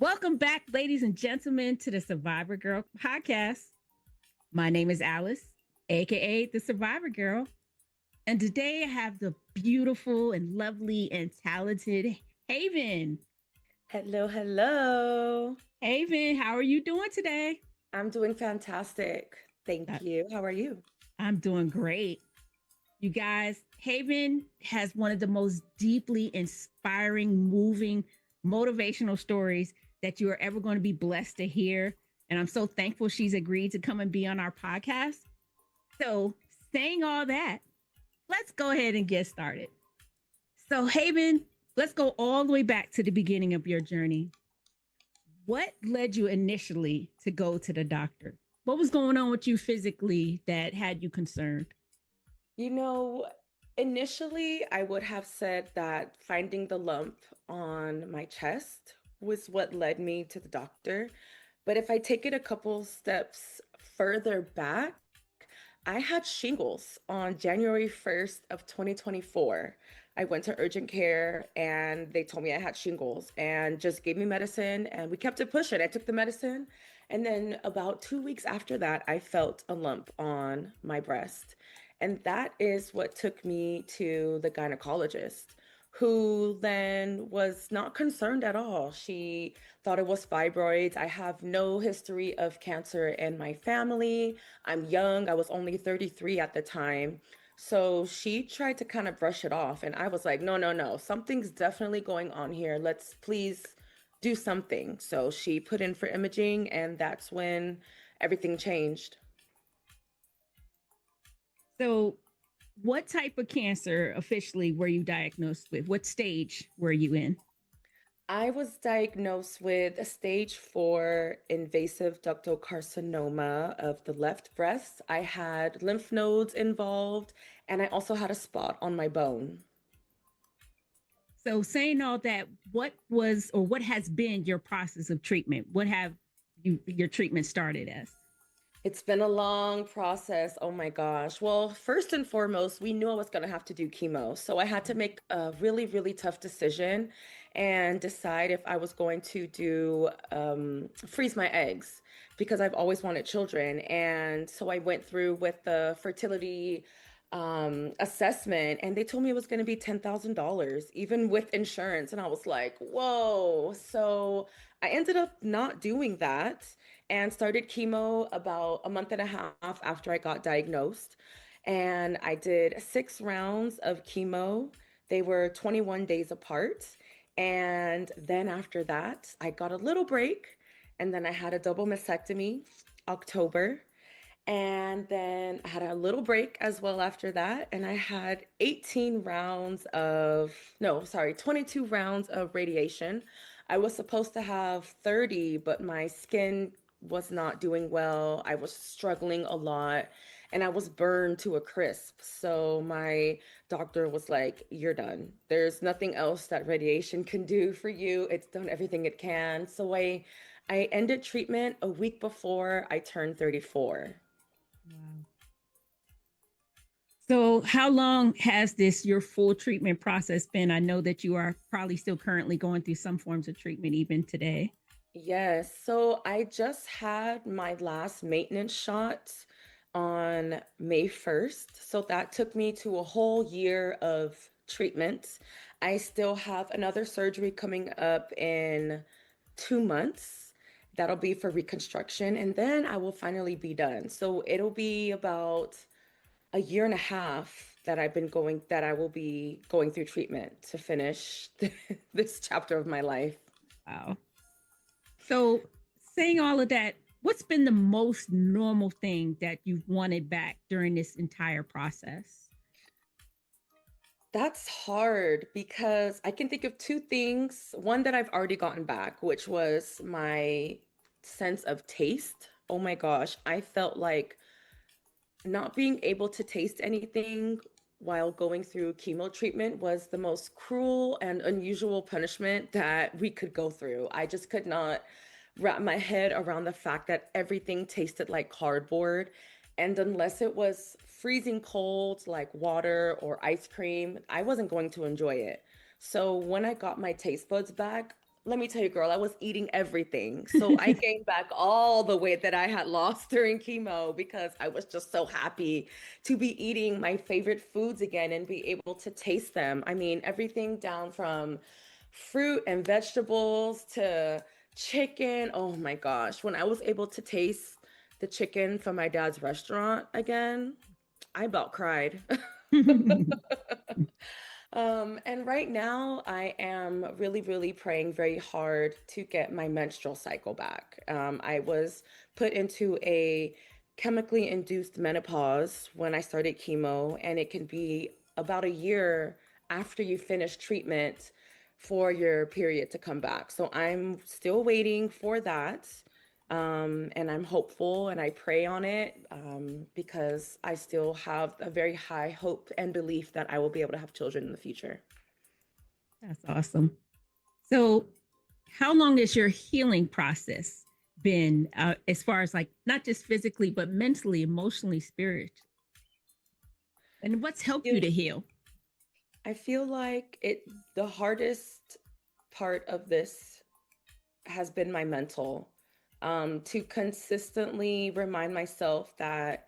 Welcome back, ladies and gentlemen, to the Survivor Girl podcast. My name is Alice, aka the Survivor Girl, and today I have the beautiful and lovely and talented Havyne. Hello, hello. Havyne, how are you doing today? I'm doing fantastic. Uh, Thank you. How are you? I'm doing great. You guys, Havyne has one of the most deeply inspiring, moving, motivational stories that you are ever going to be blessed to hear. And I'm so thankful she's agreed to come and be on our podcast. So, saying all that, let's go ahead and get started. So, Havyne, let's go all the way back to the beginning of your journey. What led you initially to go to the doctor? What was going on with you physically that had you concerned? You know, Initially, I would have said that finding the lump on my chest was what led me to the doctor. But if I take it a couple steps further back, I had shingles on January 1st of 2024. I went to urgent care and they told me I had shingles and just gave me medicine and we kept it pushing. I took the medicine and then about 2 weeks after that, I felt a lump on my breast. And that is what took me to the gynecologist, who then was not concerned at all. She thought it was fibroids. I have no history of cancer in my family. I'm young. I was only 33 at the time. So she tried to kind of brush it off. And I was like, no, no, no. Something's definitely going on here. Let's please do something. So she put in for imaging, and that's when everything changed. So, what type of cancer officially were you diagnosed with? What stage were you in? I was diagnosed with a stage 4 invasive ductal carcinoma of the left breast. I had lymph nodes involved, and I also had a spot on my bone. So, saying all that, what was or what has been your process of treatment? What have your treatment started as? It's been a long process. Oh my gosh. Well, first and foremost, we knew I was going to have to do chemo. So I had to make a really, really tough decision and decide if I was going to do freeze my eggs because I've always wanted children. And so I went through with the fertility assessment and they told me it was going to be $10,000, even with insurance. And I was like, whoa. So I ended up not doing that and started chemo about a month and a half after I got diagnosed. And I did 6 rounds of chemo. They were 21 days apart. And then after that, I got a little break. And then I had a double mastectomy, October. And then I had a little break as well after that. And I had 18 rounds of, no, sorry, 22 rounds of radiation. I was supposed to have 30, but my skin was not doing well. I was struggling a lot and I was burned to a crisp. So my doctor was like, "You're done. There's nothing else that radiation can do for you. It's done everything it can." So I ended treatment a week before I turned 34. Wow. So, how long has this your full treatment process been? I know that you are probably still currently going through some forms of treatment even today. Yes, so I just had my last maintenance shot on May 1st. So that took me to a whole year of treatment. I still have another surgery coming up in 2 months. That'll be for reconstruction, and then I will finally be done. So it'll be about a year and a half that I will be going through treatment to finish this chapter of my life. Wow. So, saying all of that, what's been the most normal thing that you've wanted back during this entire process? That's hard because I can think of two things. One that I've already gotten back, which was my sense of taste. Oh my gosh, I felt like not being able to taste anything while going through chemo treatment was the most cruel and unusual punishment that we could go through. I just could not wrap my head around the fact that everything tasted like cardboard. And unless it was freezing cold, like water or ice cream, I wasn't going to enjoy it. So when I got my taste buds back, let me tell you, girl, I was eating everything. So I gained back all the weight that I had lost during chemo because I was just so happy to be eating my favorite foods again and be able to taste them. I mean, everything down from fruit and vegetables to chicken. Oh my gosh. When I was able to taste the chicken from my dad's restaurant again, I about cried. And right now, I am really, really praying very hard to get my menstrual cycle back. I was put into a chemically induced menopause when I started chemo, and it can be about a year after you finish treatment for your period to come back. So I'm still waiting for that. And I'm hopeful and I pray on it because I still have a very high hope and belief that I will be able to have children in the future. That's awesome. So, how long has your healing process been, as far as like not just physically, but mentally, emotionally, spiritually? And what's helped you You- to heal? I feel like the hardest part of this has been my mental. To consistently remind myself that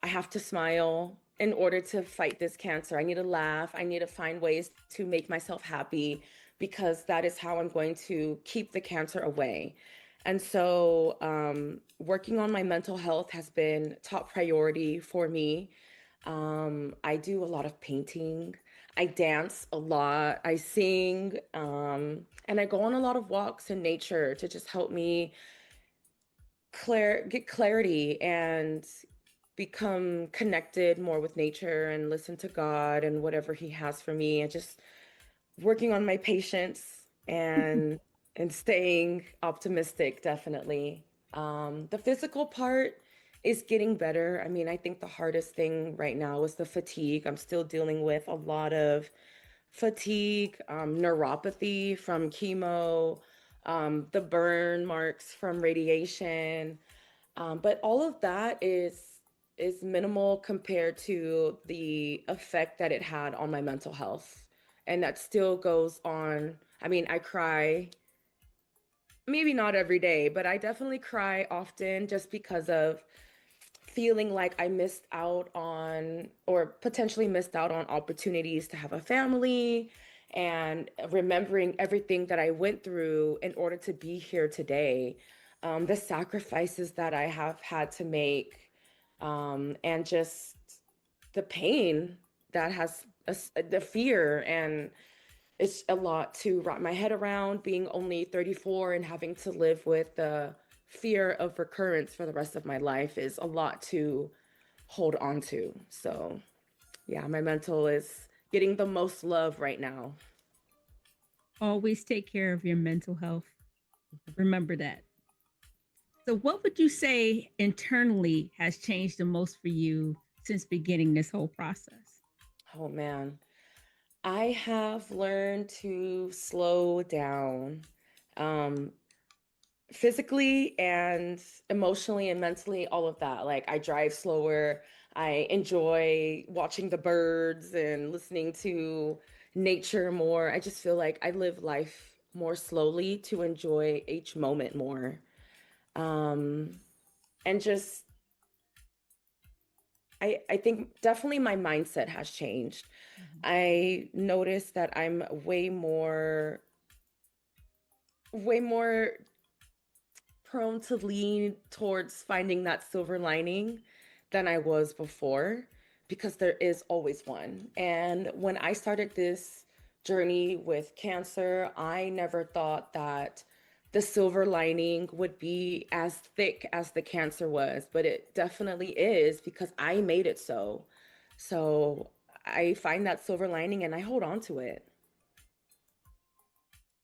I have to smile in order to fight this cancer. I need to laugh. I need to find ways to make myself happy because that is how I'm going to keep the cancer away. And so, working on my mental health has been top priority for me. I do a lot of painting. I dance a lot. I sing. And I go on a lot of walks in nature to just help me get clarity and become connected more with nature and listen to God and whatever He has for me. And just working on my patience and staying optimistic, definitely. The physical part is getting better. I mean, I think the hardest thing right now is the fatigue. I'm still dealing with a lot of fatigue, neuropathy from chemo, the burn marks from radiation. But all of that is minimal compared to the effect that it had on my mental health. And that still goes on. I mean, I cry, maybe not every day, but I definitely cry often just because of feeling like I missed out on or potentially missed out on opportunities to have a family and remembering everything that I went through in order to be here today, the sacrifices that I have had to make, and just the pain that has the fear. And it's a lot to wrap my head around being only 34 and having to live with the fear of recurrence for the rest of my life is a lot to hold on to. So, yeah, my mental is getting the most love right now. Always take care of your mental health. Remember that. So, what would you say internally has changed the most for you since beginning this whole process? Oh man, I have learned to slow down. Um, Physically and emotionally and mentally, all of that. Like I drive slower. I enjoy watching the birds and listening to nature more. I just feel like I live life more slowly to enjoy each moment more. Um, and just I think definitely my mindset has changed. Mhm. I noticed that I'm way more prone to lean towards finding that silver lining than I was before because there is always one. And when I started this journey with cancer, I never thought that the silver lining would be as thick as the cancer was, but it definitely is because I made it so. So I find that silver lining and I hold on to it.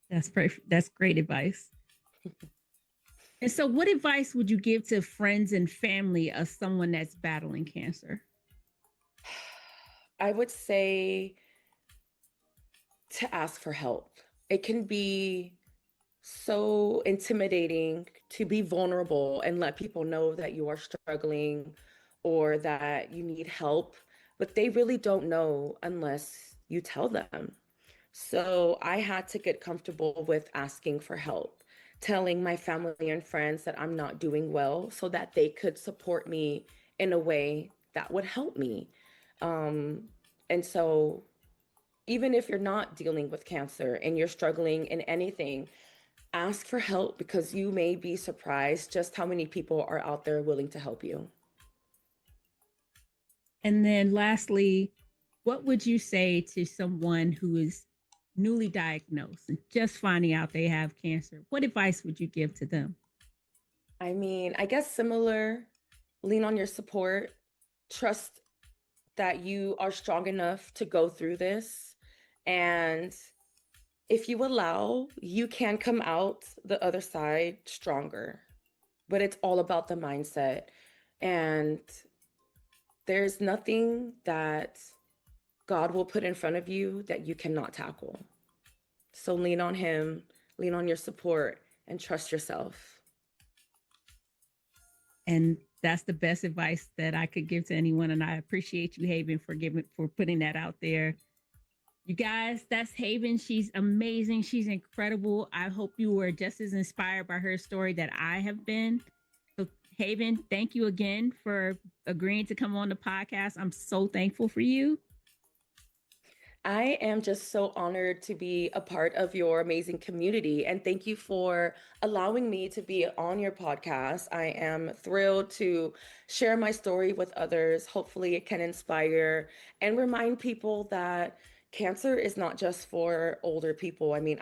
That's perfect. That's great advice. And so, what advice would you give to friends and family of someone that's battling cancer? I would say to ask for help. It can be so intimidating to be vulnerable and let people know that you are struggling or that you need help, but they really don't know unless you tell them. So I had to get comfortable with asking for help, telling my family and friends that I'm not doing well so that they could support me in a way that would help me. Um, and so even if you're not dealing with cancer and you're struggling in anything, ask for help because you may be surprised just how many people are out there willing to help you. And then lastly, what would you say to someone who is newly diagnosed and just finding out they have cancer? What advice would you give to them? I mean, I guess similar, lean on your support, trust that you are strong enough to go through this. And if you allow, you can come out the other side stronger. But it's all about the mindset. And there's nothing that God will put in front of you that you cannot tackle. So lean on Him, lean on your support, and trust yourself. And that's the best advice that I could give to anyone. And I appreciate you, Havyne, for putting that out there. You guys, that's Havyne. She's amazing. She's incredible. I hope you were just as inspired by her story that I have been. So, Havyne, thank you again for agreeing to come on the podcast. I'm so thankful for you. I am just so honored to be a part of your amazing community. And thank you for allowing me to be on your podcast. I am thrilled to share my story with others. Hopefully, it can inspire and remind people that cancer is not just for older people. I mean,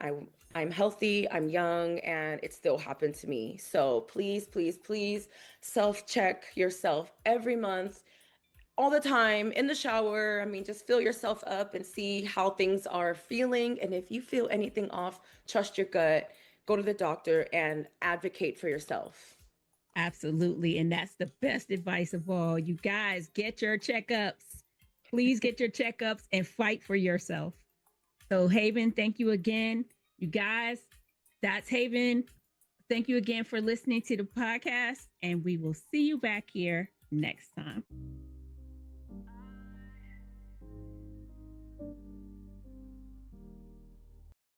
I'm healthy, I'm young, and it still happened to me. So please, please, please self check yourself every month, all the time in the shower. I mean, just fill yourself up and see how things are feeling. And if you feel anything off, trust your gut, go to the doctor and advocate for yourself. Absolutely. And that's the best advice of all. You guys, get your checkups. Please get your checkups and fight for yourself. So, Havyne, thank you again. You guys, that's Havyne. Thank you again for listening to the podcast, and we will see you back here next time.